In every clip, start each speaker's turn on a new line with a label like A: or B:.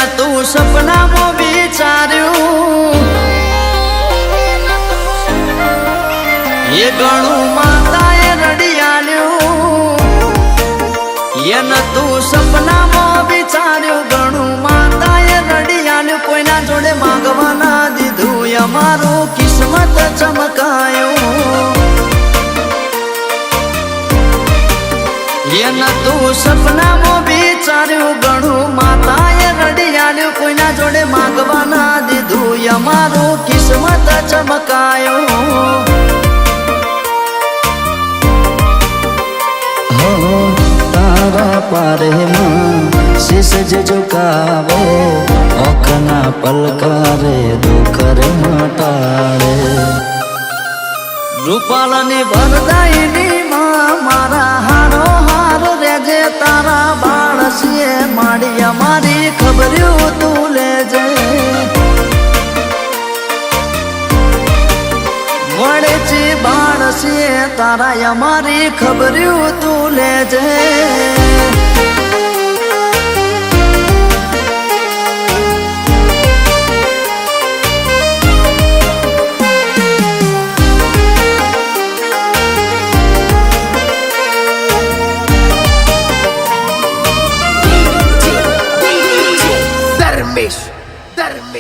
A: તું સપનામાં વિચાર્યું એ ઘણું માતાએ રડિયાલ્યું એને તું સપનામાં વિચાર્યું ઘણું માતાએ રડિયાલ્યું કોઈના જોડે માંગવા ના દીધું અમારું કિસ્મત ચમકાયું એને તું સપનામાં વિચાર્યું ઘણું માતાએ રડિયાલ્યું કોઈના જોડે માંગવા ના દીધું અમારું કિસ્મત ચમકાયું
B: તારા પારેમાં શીશ જ ઝુકાવે ઓખના પલકારે દુઃખ રે મટાડે
A: રૂપાલાની વરદાયની માં મારા હારો હાર રેજે તારા બાળસીએ માડી અમારી ખબર્યું તું લેજે વડેચી બાળસીએ તારા અમારી ખબર્યું તું લેજે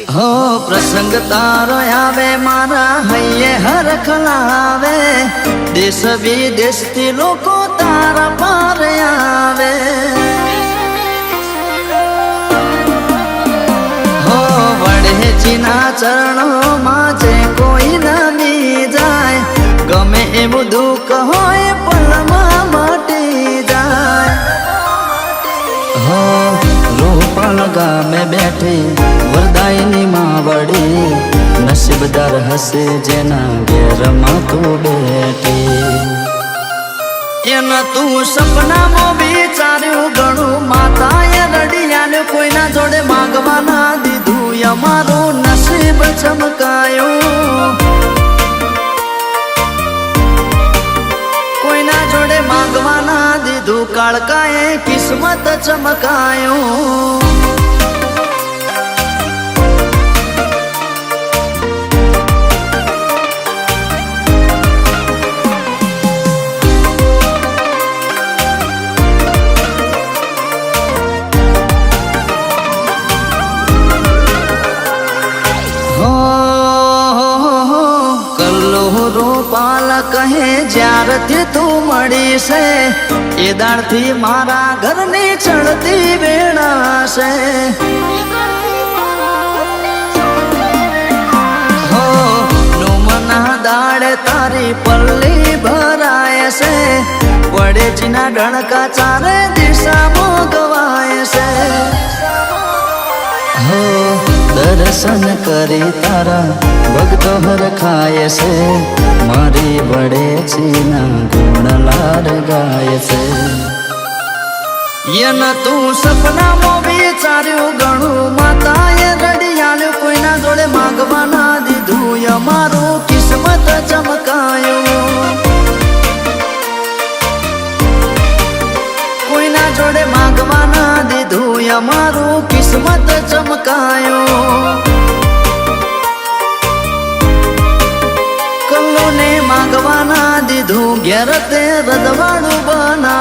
A: હો પ્રસંગ તારો આવે મારા હૈયે હરખલાવે દેશ વિદેશથી લોકો તારા પાર આવે હો વડેજીના ચરણોમાં જે કોઈ નમી જાય ગમે એવું દુઃખ હોય પલમાં મટી જાય
B: હો રૂપાલ ગામે બેઠી વરદાયની માવડી નસીબદાર હશે જેના ઘેરમાં તું બેઠી
A: એને તું સપનામાં વિચાર્યું ઘણું માતાએ રડિયાલ્યું કોઈના જોડે માંગવા ના દીધું અમારું નસીબ ચમકાયું કોઈના જોડે માંગવા ના દીધું કાળકાએ કિસ્મત ચમકાયું રૂપાલ કહે જ્યારથી તું મળી છે એ દાળથી મારા ઘરની ચડતી વેણા છે હો નુમના દાડે તારી પલ્લી ભરાય છે વડેજીના ડણકા ચારે દિશામાં ગવાય છે
B: હો દર્શન કરી તારા ભક્તો હરખાય છે મારી વડેજીના ગુણલાર ગાય છે
A: એને તું સપનામાં વિચાર્યું ઘણું માતાએ રડિયાલ્યું કોઈના જોડે માંગવા ના દીધું અમારું કિસ્મત ચમકાયું કોઈના જોડે માંગવા ના દીધું અમારું કિસ્મત ચમકાયું કલ્લોને માંગવા ના દીધું ઘેર તે રજવાડું બના